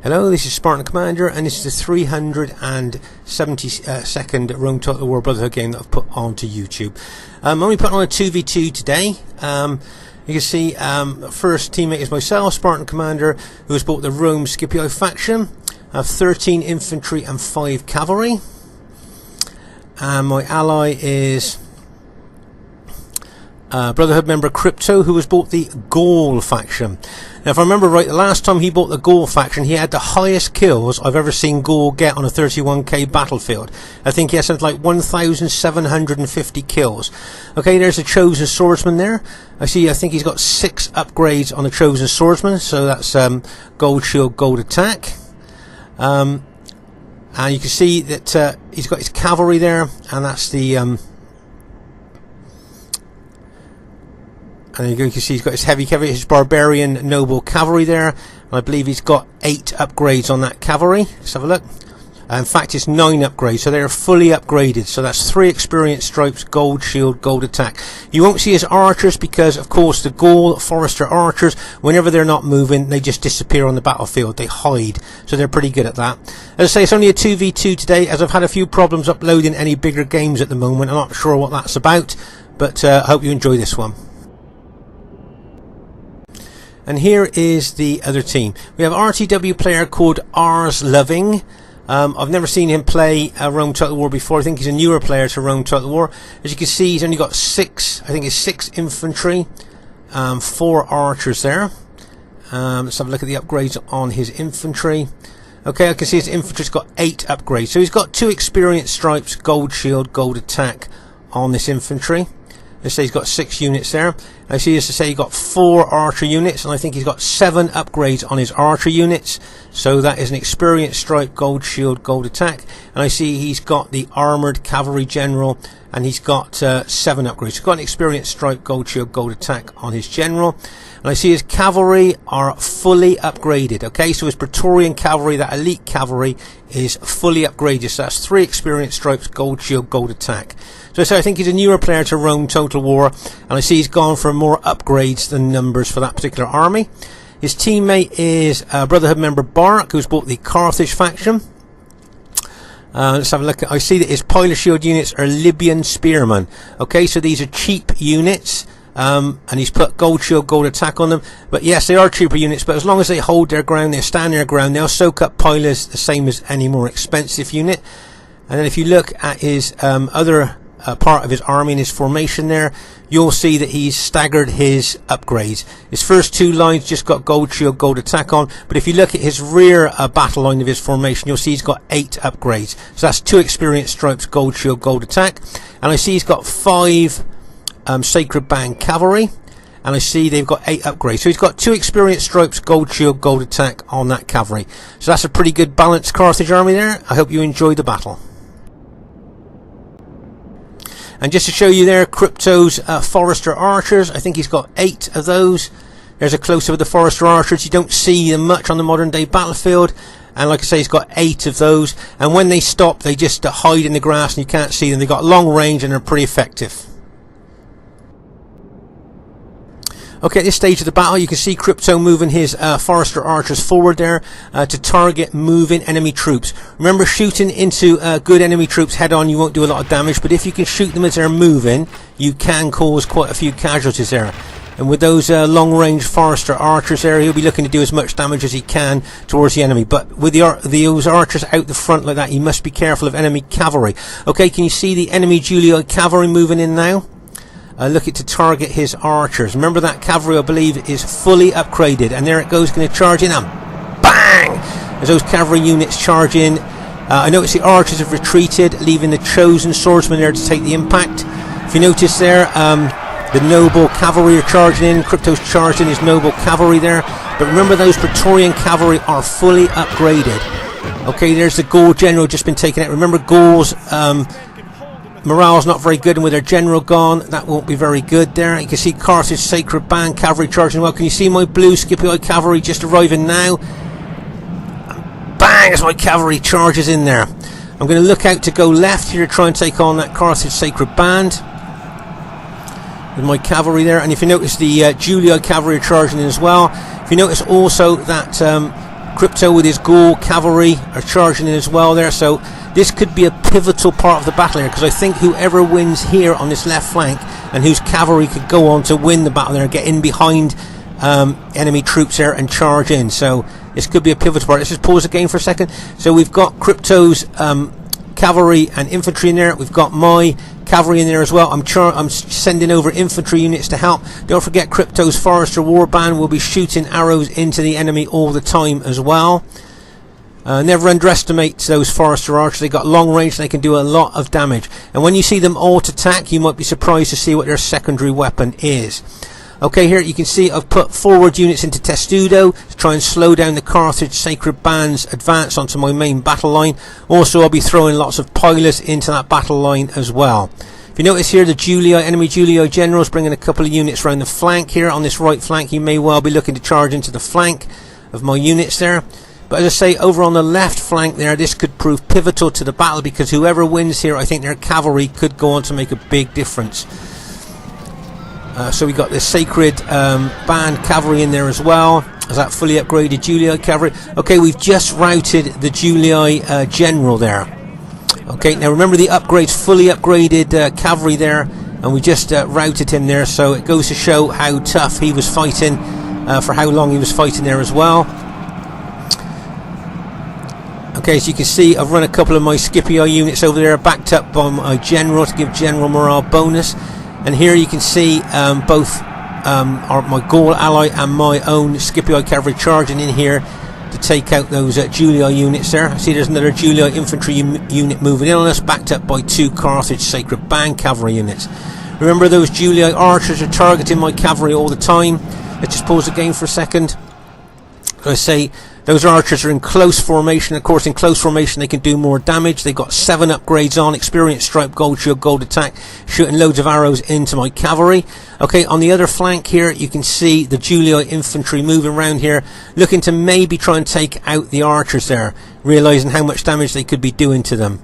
Hello, this is Spartan Commander, and this is the 372nd Rome Total War Brotherhood game that I've put onto YouTube. I'm only putting on a 2v2 today. You can see first teammate is myself, Spartan Commander, who has bought the Rome Scipio faction. I have 13 infantry and 5 cavalry. And my ally is Brotherhood member Crypto, who has bought the Gaul faction. Now, if I remember right, the last time he bought the Gaul faction, he had the highest kills I've ever seen Gaul get on a 31k battlefield. I think he has something like 1,750 kills. Okay, there's a Chosen Swordsman there. I think he's got 6 upgrades on the Chosen Swordsman, so that's Gold Shield, Gold Attack. And you can see that he's got his cavalry there, and that's the and you can see he's got his heavy cavalry, his barbarian noble cavalry there. And I believe he's got 8 upgrades on that cavalry. Let's have a look. In fact, it's 9 upgrades, so they're fully upgraded. So that's 3 experience stripes, gold shield, gold attack. You won't see his archers because, of course, the Gaul Forester archers, whenever they're not moving, they just disappear on the battlefield. They hide, so they're pretty good at that. As I say, it's only a 2v2 today, as I've had a few problems uploading any bigger games at the moment. I'm not sure what that's about, but I hope you enjoy this one. And here is the other team. We have an RTW player called Ars Loving. I've never seen him play Rome Total War before. I think he's a newer player to Rome Total War. As you can see, he's only got 6 infantry, 4 archers there. Let's have a look at the upgrades on his infantry. Okay, I can see his infantry's got 8 upgrades. So he's got 2 experience stripes, gold shield, gold attack on this infantry. Let's say he's got 6 units there. I see as to say he's got 4 archer units, and I think he's got 7 upgrades on his archer units. So that is an experience stripe, gold shield, gold attack. And I see he's got the armored cavalry general, and he's got 7 upgrades. He's got an experience stripe, gold shield, gold attack on his general. And I see his cavalry are fully upgraded. Okay, so his Praetorian cavalry, that elite cavalry, is fully upgraded. So that's 3 experience stripes, gold shield, gold attack. So I think he's a newer player to Rome Total War, and I see he's gone for more upgrades than numbers for that particular army. His teammate is Brotherhood member Bark, who's bought the Carthage faction. Let's have a look. I see that his pilot shield units are Libyan spearmen. Okay, so these are cheap units. And he's put gold shield, gold attack on them. But yes, they are cheaper units, but as long as they hold their ground, they stand their ground, they'll soak up pilots the same as any more expensive unit. And then if you look at his other part of his army and his formation there, you'll see that he's staggered his upgrades. His first 2 lines just got gold shield, gold attack on, but if you look at his rear battle line of his formation, you'll see he's got 8 upgrades. So that's 2 experience stripes, gold shield, gold attack. And I see he's got 5 Sacred Band cavalry, and I see they've got 8 upgrades. So he's got 2 experience stripes, gold shield, gold attack on that cavalry. So that's a pretty good balanced Carthage army there. I hope you enjoyed the battle. And just to show you there, Crypto's Forester archers, I think he's got 8 of those. There's a close-up of the Forester archers. You don't see them much on the modern day battlefield. And like I say, he's got 8 of those. And when they stop, they just hide in the grass and you can't see them. They've got long range and they're pretty effective. Okay, at this stage of the battle, you can see Crypto moving his Forester archers forward there to target moving enemy troops. Remember, shooting into good enemy troops head on, you won't do a lot of damage, but if you can shoot them as they're moving, you can cause quite a few casualties there. And with those long-range Forester archers there, he'll be looking to do as much damage as he can towards the enemy. But with those archers out the front like that, you must be careful of enemy cavalry. Okay, can you see the enemy Julio cavalry moving in now? Looking to target his archers. Remember, that cavalry, I believe, is fully upgraded. And there it goes, going to charge in, and bang! As those cavalry units charge in. I notice the archers have retreated, leaving the Chosen Swordsman there to take the impact. If you notice there, the noble cavalry are charging in. Crypto's charged in his noble cavalry there. But remember, those Praetorian cavalry are fully upgraded. Okay, there's the Gaul general just been taken out. Remember, Gaul's morale's not very good, and with their general gone, that won't be very good there. You can see Carthage Sacred Band cavalry charging well. Can you see my blue Scipio cavalry just arriving now? And bang, as my cavalry charges in there. I'm going to look out to go left here to try and take on that Carthage Sacred Band with my cavalry there. And if you notice, the Julio cavalry are charging in as well. If you notice also that Crypto with his Gaul cavalry are charging in as well there, so this could be a pivotal part of the battle here, because I think whoever wins here on this left flank and whose cavalry could go on to win the battle there, get in behind enemy troops there and charge in. So this could be a pivotal part. Let's just pause the game for a second. So we've got Crypto's cavalry and infantry in there. We've got my cavalry in there as well. I'm sending over infantry units to help. Don't forget, Crypto's Forester warband will be shooting arrows into the enemy all the time as well. Never underestimate those Forester archers. They got long range and they can do a lot of damage. And when you see them alt attack, you might be surprised to see what their secondary weapon is. Okay, here you can see I've put forward units into Testudo to try and slow down the Carthage Sacred Band's advance onto my main battle line. Also, I'll be throwing lots of pilots into that battle line as well. If you notice here, the enemy Julii generals bringing a couple of units around the flank here. On this right flank, you may well be looking to charge into the flank of my units there. But as I say, over on the left flank there, this could prove pivotal to the battle, because whoever wins here, I think their cavalry could go on to make a big difference. So we got this Sacred Band cavalry in there as well as that fully upgraded Julii cavalry. Okay, we've just routed the Julii general there. Okay, now remember the upgrades, fully upgraded cavalry there, and we just routed him there. So it goes to show how tough he was fighting, for how long he was fighting there as well. Okay, as you can see, I've run a couple of my Scipii units over there, backed up by my general to give general morale bonus. And here you can see both my Gaul ally and my own Scipii cavalry charging in here to take out those Julii units there. See, there's another Julii infantry unit moving in on us, backed up by 2 Carthage Sacred Band cavalry units. Remember, those Julii archers are targeting my cavalry all the time. Let's just pause the game for a second. As I say, those archers are in close formation. Of course, in close formation, they can do more damage. They've got 7 upgrades on: Experience, Stripe, Gold Shield, Gold Attack, shooting loads of arrows into my cavalry. Okay, on the other flank here, you can see the Julii infantry moving around here, looking to maybe try and take out the archers there, realizing how much damage they could be doing to them.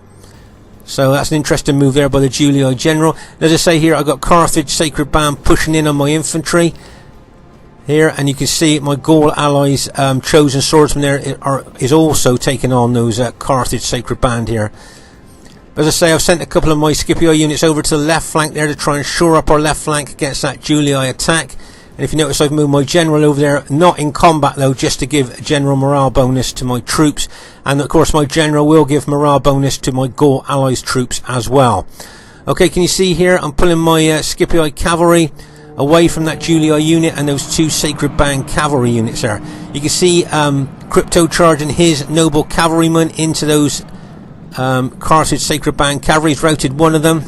So that's an interesting move there by the Julii general. As I say here, I've got Carthage Sacred Band pushing in on my infantry here, and you can see my Gaul allies, chosen swordsman there, is also taking on those Carthage Sacred Band here. As I say, I've sent a couple of my Scipii units over to the left flank there to try and shore up our left flank against that Julii attack. And if you notice, I've moved my general over there, not in combat though, just to give general morale bonus to my troops. And of course, my general will give morale bonus to my Gaul allies troops as well. Okay, can you see here, I'm pulling my Scipii cavalry away from that Julii unit and those 2 Sacred Band cavalry units there. You can see Crypto charging his noble cavalrymen into those Carthage Sacred Band cavalry. He's routed one of them.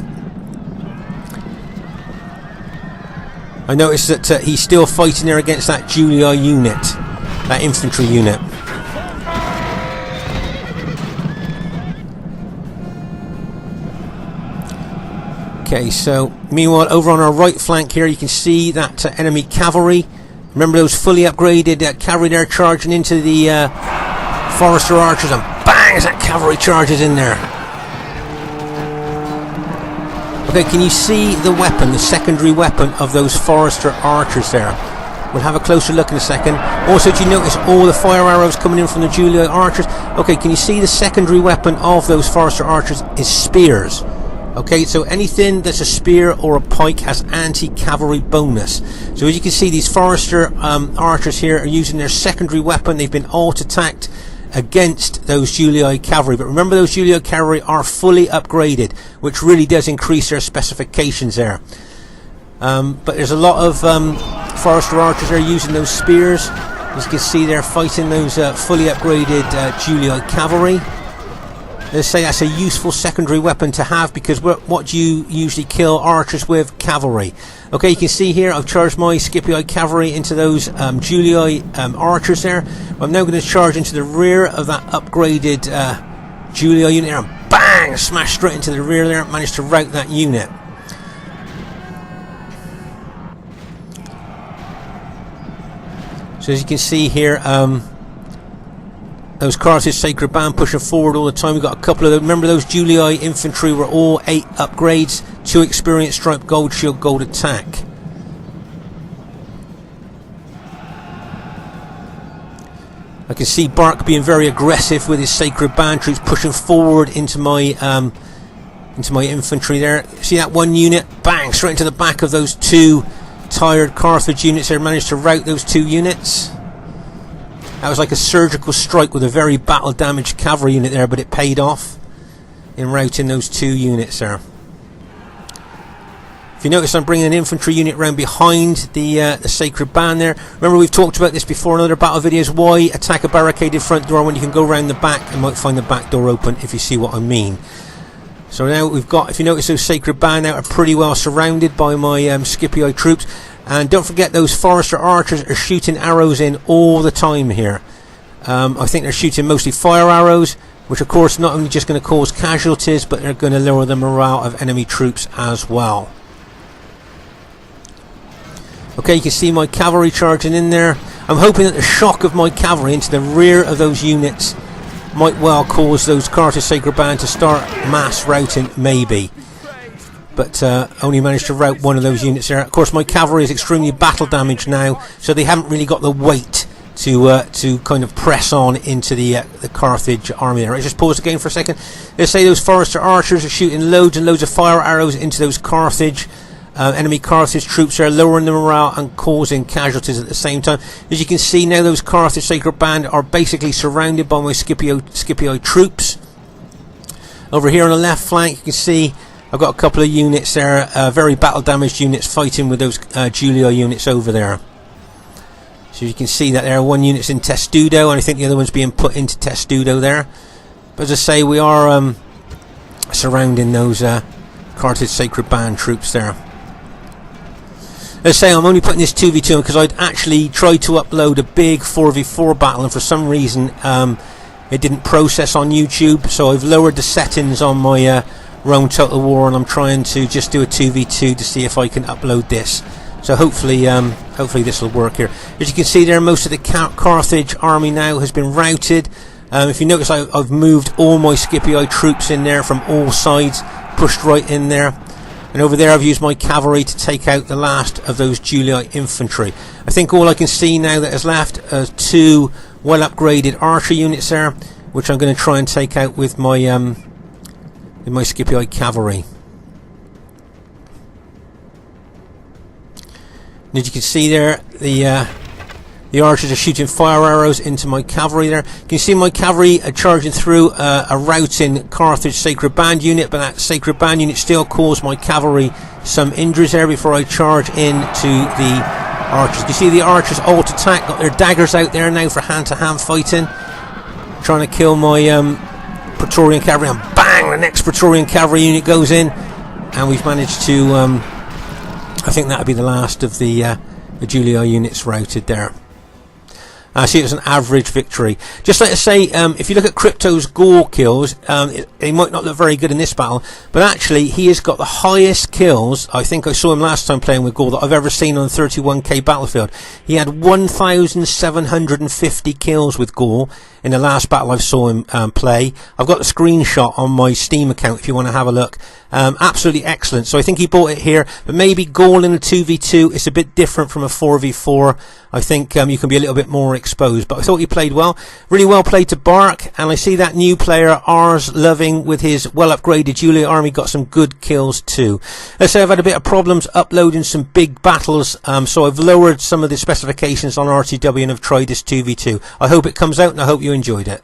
I noticed that he's still fighting there against that Julii unit, that infantry unit. Okay, so meanwhile, over on our right flank here, you can see that enemy cavalry. Remember those fully upgraded cavalry there charging into the Forester archers, and bang, as that cavalry charges in there. Okay, can you see the weapon, the secondary weapon of those Forester archers there? We'll have a closer look in a second. Also, do you notice all the fire arrows coming in from the Julii archers? Okay, can you see the secondary weapon of those Forester archers is spears? Okay, so anything that's a spear or a pike has anti-cavalry bonus. So as you can see, these Forester archers here are using their secondary weapon. They've been alt-attacked against those Julii cavalry. But remember, those Julii cavalry are fully upgraded, which really does increase their specifications there. But there's a lot of Forester archers there using those spears. As you can see, they're fighting those fully upgraded Julii cavalry. Let's say that's a useful secondary weapon to have, because what do you usually kill archers with? Cavalry. Okay, you can see here I've charged my Scipii cavalry into those Julii archers there. I'm now going to charge into the rear of that upgraded Julii unit there, and bang! Smash straight into the rear there. Managed to rout that unit. So as you can see here, those Carthage Sacred Band pushing forward all the time. We've got a couple of them. Remember, those Julii infantry were all 8 upgrades: 2 Experience, Stripe, Gold Shield, Gold Attack. I can see Bark being very aggressive with his Sacred Band troops, pushing forward into my infantry there. See that one unit? Bang! Straight into the back of those two tired Carthage units there. Managed to rout those two units. That was like a surgical strike with a very battle damaged cavalry unit there, but it paid off in routing those two units there. If you notice, I'm bringing an infantry unit round behind the Sacred Band there. Remember, we've talked about this before in other battle videos. Why attack a barricaded front door when you can go round the back and might find the back door open, if you see what I mean. So now we've got, if you notice, those Sacred Band now are pretty well surrounded by my Scipio troops. And don't forget, those Forester archers are shooting arrows in all the time here. I think they're shooting mostly fire arrows, which of course not only just going to cause casualties, but they're going to lower the morale of enemy troops as well. Okay, you can see my cavalry charging in there. I'm hoping that the shock of my cavalry into the rear of those units might well cause those Carthage Sacred Band to start mass routing, maybe. But only managed to rout one of those units there. Of course, my cavalry is extremely battle damaged now, so they haven't really got the weight to kind of press on into the Carthage army there. I just pause the game for a second. Let's say those Forester archers are shooting loads and loads of fire arrows into those Carthage enemy Carthage troops are lowering the morale and causing casualties at the same time. As you can see now, those Carthage Sacred Band are basically surrounded by my Scipio troops. Over here on the left flank, you can see I've got a couple of units there, very battle damaged units fighting with those Julio units over there. So you can see that there, one unit's in Testudo, and I think the other one's being put into Testudo there. But as I say, we are surrounding those Carthage Sacred Band troops there. Let's say I'm only putting this 2v2 because I'd actually tried to upload a big 4v4 battle, and for some reason it didn't process on YouTube, so I've lowered the settings on my Rome Total War, and I'm trying to just do a 2v2 to see if I can upload this. So hopefully this will work here. As you can see there, most of the Carthage army now has been routed. If you notice, I've moved all my Scipio troops in there from all sides, pushed right in there. And over there I've used my cavalry to take out the last of those Julii infantry. I think all I can see now that is left are two well upgraded archer units there, which I'm going to try and take out with my Scipio cavalry. And as you can see there, the archers are shooting fire arrows into my cavalry there. You can see my cavalry are charging through a routing Carthage Sacred Band unit, but that Sacred Band unit still caused my cavalry some injuries there before I charge into the archers. You can see the archers alt attack, got their daggers out there now for hand-to-hand fighting, trying to kill my Praetorian cavalry, and bang, the next Praetorian cavalry unit goes in, and we've managed to, I think that'll be the last of the Julii units routed there. I see it was an average victory. Just like to say, if you look at Crypto's Gaul kills, they might not look very good in this battle, but actually he has got the highest kills, I think I saw him last time playing with Gaul, that I've ever seen on a 31k battlefield. He had 1,750 kills with Gaul in the last battle I saw him play. I've got the screenshot on my Steam account if you want to have a look. Absolutely excellent. So I think he bought it here, but maybe Gaul in a 2v2 is a bit different from a 4v4. I think you can be a little bit more exposed, but I thought he played well. Really well played to Bark, and I see that new player Ars Loving with his well upgraded Julii army got some good kills too. Let's say I've had a bit of problems uploading some big battles, so I've lowered some of the specifications on RTW and have tried this 2v2. I hope it comes out, and I hope you enjoyed it.